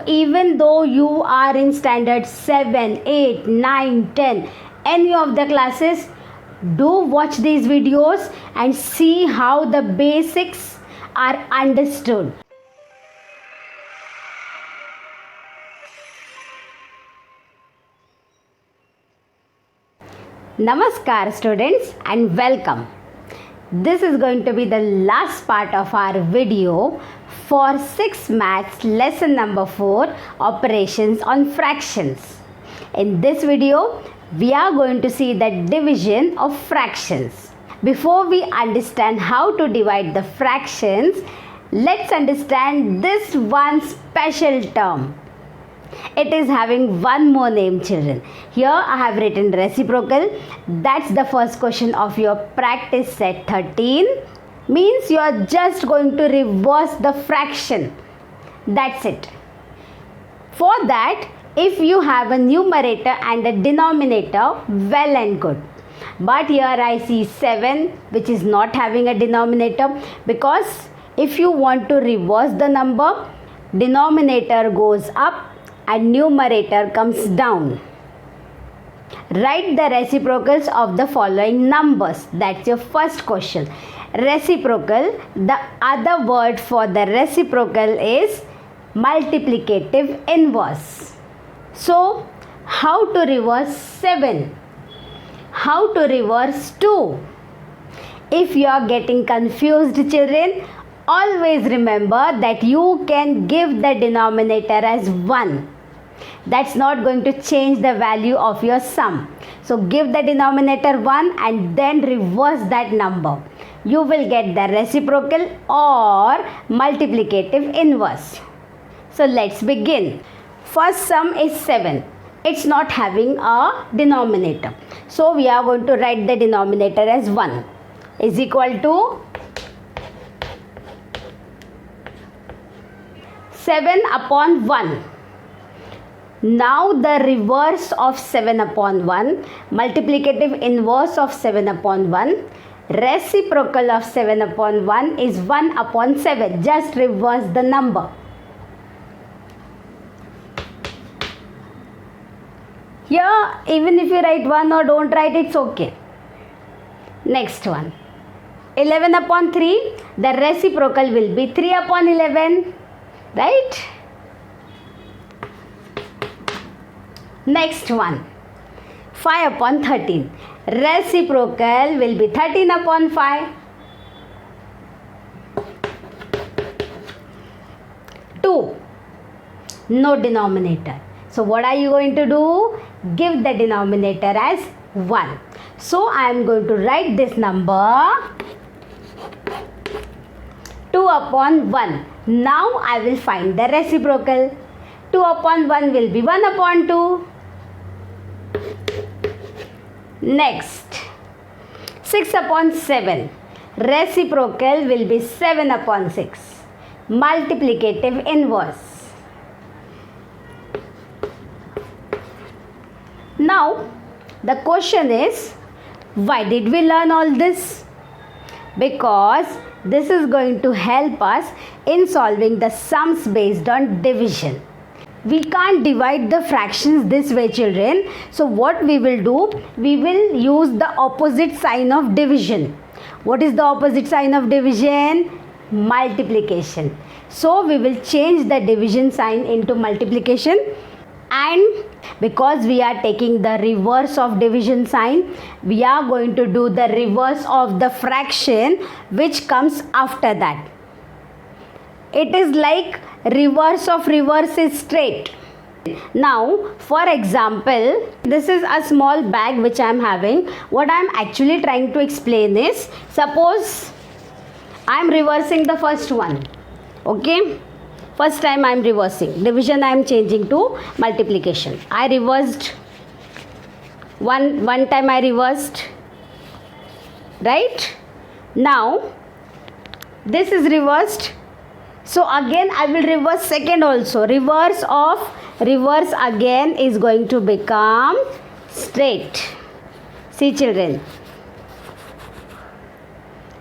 even though you are in standard 7, 8, 9, 10, any of the classes, do watch these videos and see how the basics are understood. Namaskar students and welcome. This is going to be the last part of our video for 6 Maths lesson number 4, operations on fractions. In this video, we are going to see the division of fractions. Before we understand how to divide the fractions, let's understand this one special term. It is having one more name, children. Here I have written reciprocal. That's the first question of your practice set 13. Means you are just going to reverse the fraction. That's it. For that, if you have a numerator and a denominator, well and good. But here I see 7, which is not having a denominator, because if you want to reverse the number, denominator goes up and numerator comes down. Write the reciprocals of the following numbers. That's your first question. Reciprocal, the other word for the reciprocal is multiplicative inverse. So, how to reverse 7? How to reverse 2? If you are getting confused, children, always remember that you can give the denominator as 1. That's not going to change the value of your sum. So give the denominator 1 and then reverse that number. You will get the reciprocal or multiplicative inverse. So let's begin. First sum is 7. It's not having a denominator. So we are going to write the denominator as 1 is equal to 7 upon 1. Now the reverse of 7 upon 1, multiplicative inverse of 7 upon 1, reciprocal of 7 upon 1 is 1 upon 7. Just reverse the number. Here, even if you write 1 or don't write, it's okay. Next one. 11 upon 3, the reciprocal will be 3 upon 11. Right? Next one, 5 upon 13. Reciprocal will be 13 upon 5. 2. No denominator. So what are you going to do? Give the denominator as 1. So I am going to write this number 2 upon 1. Now I will find the reciprocal. 2 upon 1 will be 1 upon 2. Next, 6 upon 7. Reciprocal will be 7 upon 6. Multiplicative inverse. Now, the question is, why did we learn all this? Because this is going to help us in solving the sums based on division. We can't divide the fractions this way, children. So what we will do, we will use the opposite sign of division. What is the opposite sign of division? Multiplication. So we will change the division sign into multiplication, and because we are taking the reverse of division sign, we are going to do the reverse of the fraction which comes after that. It is like reverse of reverse is straight. Now, for example, this is a small bag which I am having. What I am actually trying to explain is, suppose I am reversing the first one. Okay? First time I am reversing. Division I am changing to multiplication. I reversed. One time I reversed. Right? Now, this is reversed. So again I will reverse second also. Reverse of reverse again is going to become straight. See, children.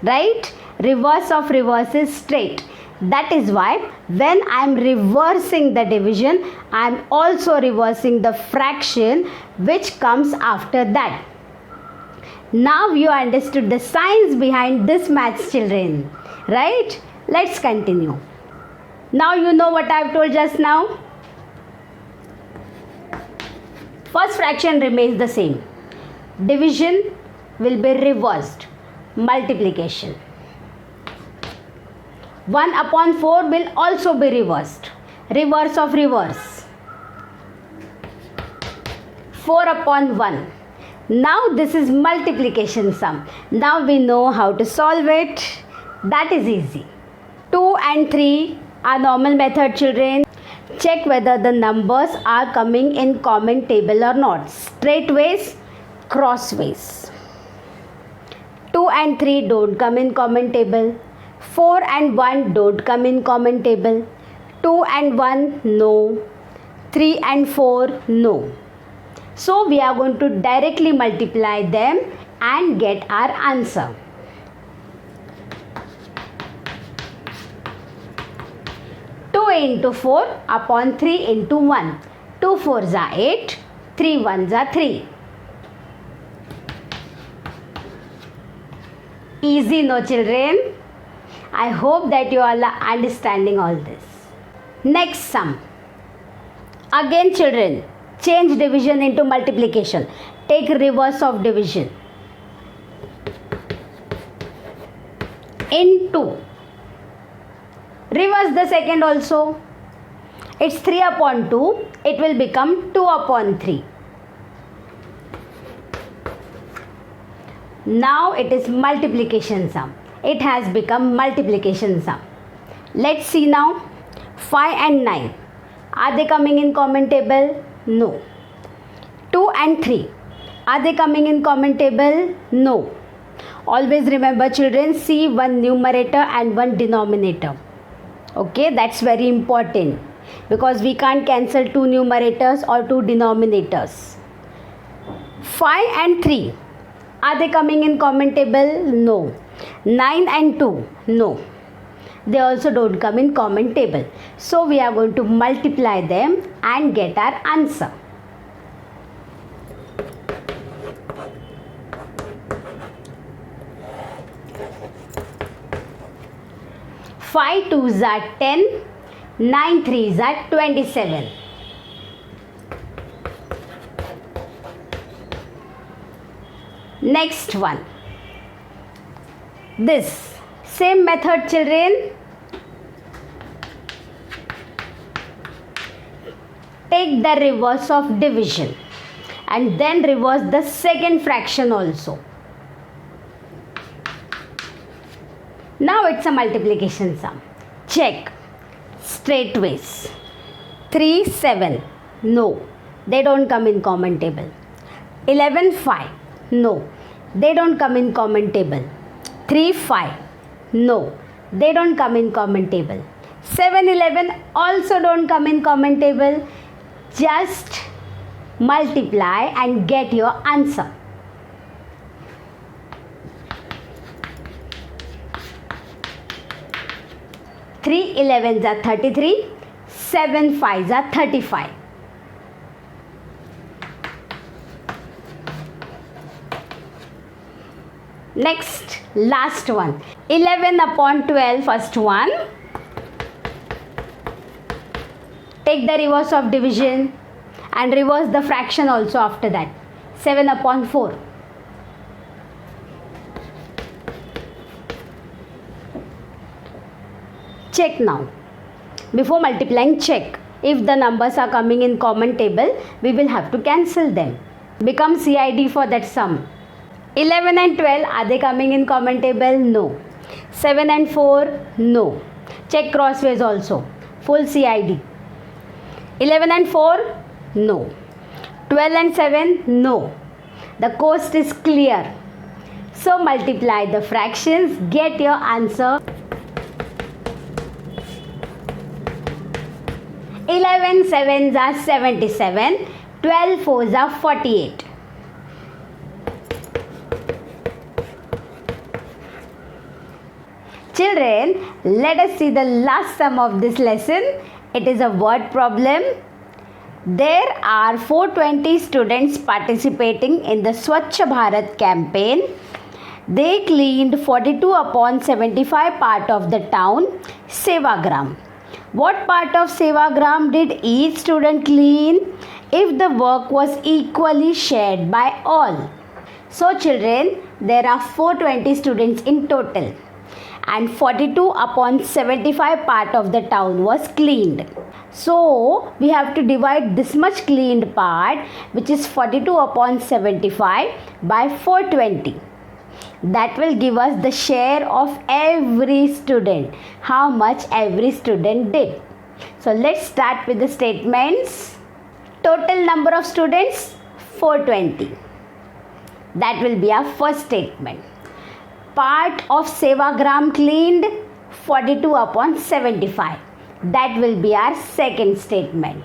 Right? Reverse of reverse is straight. That is why when I am reversing the division, I am also reversing the fraction which comes after that. Now you understood the science behind this maths, children, right? Let's continue. Now you know what I have told just now. First fraction remains the same. Division will be reversed. Multiplication. 1 upon 4 will also be reversed. Reverse of reverse. 4 upon 1. Now this is multiplication sum. Now we know how to solve it. That is easy. 2 and 3 are normal method, children. Check whether the numbers are coming in common table or not. Straightways, crossways. 2 and 3 don't come in common table. 4 and 1 don't come in common table. 2 and 1 no. 3 and 4 no. So we are going to directly multiply them and get our answer. Into 4 upon 3 into 1. 2 4s are 8. 3 1s are 3. Easy, no, children? I hope that you all are understanding all this. Next sum. Again, children, change division into multiplication. Take reverse of division. Into. Reverse the second also. It's 3 upon 2. It will become 2 upon 3. Now it is multiplication sum. It has become multiplication sum. Let's see now. 5 and 9. Are they coming in common table? No. 2 and 3. Are they coming in common table? No. Always remember, children, see one numerator and one denominator. Okay, that's very important because we can't cancel two numerators or two denominators. 5 and 3. Are they coming in common table? No. 9 and 2. No. They also don't come in common table. So we are going to multiply them and get our answer. Five 2s are 10, 9 3s are 27. Next one. This same method, children. Take the reverse of division and then reverse the second fraction also. Now it's a multiplication sum. Check. Straightways. 3 7. No. They don't come in common table. 11 5. No. They don't come in common table. 3 5. No. They don't come in common table. 7 11 also don't come in common table. Just multiply and get your answer. Three 11s are 33, 7 5s are 35. Next, last one. 11 upon 12, first one. Take the reverse of division and reverse the fraction also after that. 7 upon 4. Check now. Before multiplying, check. If the numbers are coming in common table, we will have to cancel them. Become CID for that sum. 11 and 12, are they coming in common table? No. 7 and 4, no. Check crossways also. Full CID. 11 and 4, no. 12 and 7, no. The coast is clear. So multiply the fractions, get your answer. 11 7s are 77, 12 4s are 48. Children, let us see the last sum of this lesson. It is a word problem. There are 420 students participating in the Swachh Bharat campaign. They cleaned 42 upon 75 part of the town, Sevagram. What part of Sevagram did each student clean if the work was equally shared by all? So children, there are 420 students in total and 42 upon 75 part of the town was cleaned. So we have to divide this much cleaned part, which is 42 upon 75 by 420. That will give us the share of every student, how much every student did. So let's start with the statements. Total number of students 420. That will be our first statement. Part of Sevagram cleaned 42 upon 75. That will be our second statement.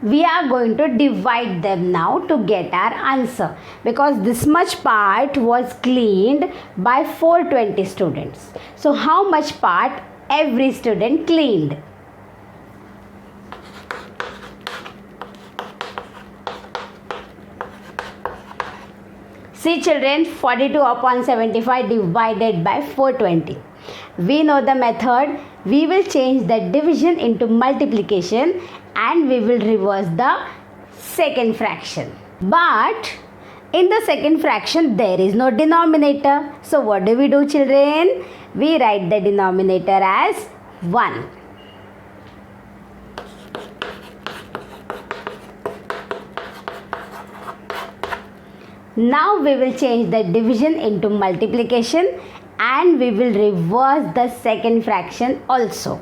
We are going to divide them now to get our answer, because this much part was cleaned by 420 students. So how much part every student cleaned? See children, 42 upon 75 divided by 420. We know the method. We will change the division into multiplication and we will reverse the second fraction. But in the second fraction there is no denominator. So what do we do children? We write the denominator as 1. Now we will change the division into multiplication and we will reverse the second fraction also.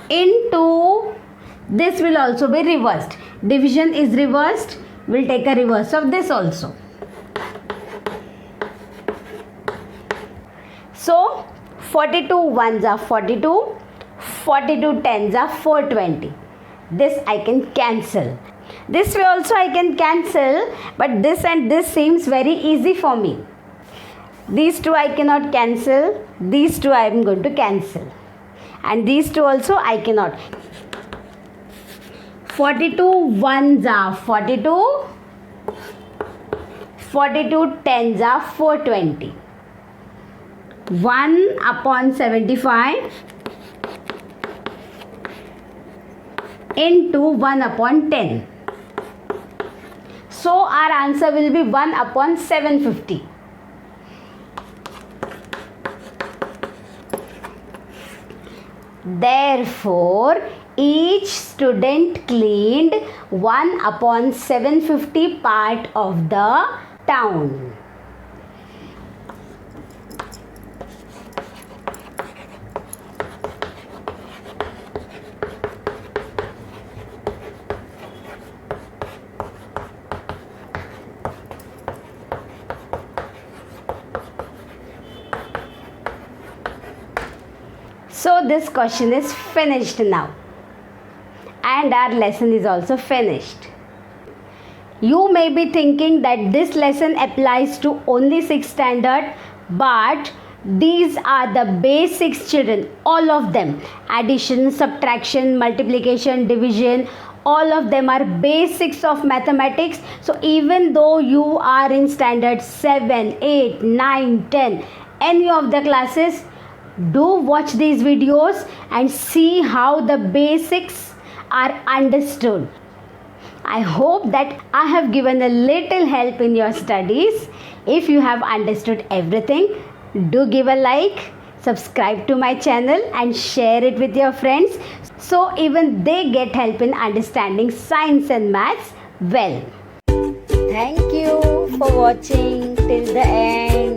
Into this will also be reversed. Division is reversed. We'll take a reverse of this also. So 42 ones are 42, 42 tens are 420. This I can cancel. This way also I can cancel, but this and this seems very easy for me. These two I cannot cancel. These two I am going to cancel. And these two also I cannot. 42 ones are 42, 42 tens are 420. 1 upon 75 into 1 upon 10. So our answer will be 1 upon 750. Therefore, each student cleaned 1 upon 750 part of the town. So this question is finished now and our lesson is also finished. You may be thinking that this lesson applies to only 6th standard, but these are the basics children, all of them. Addition, subtraction, multiplication, division, all of them are basics of mathematics. So even though you are in standard 7, 8, 9, 10, any of the classes, do watch these videos and see how the basics are understood. I hope that I have given a little help in your studies. If you have understood everything, do give a like, subscribe to my channel and share it with your friends so even they get help in understanding science and maths well. Thank you for watching till the end.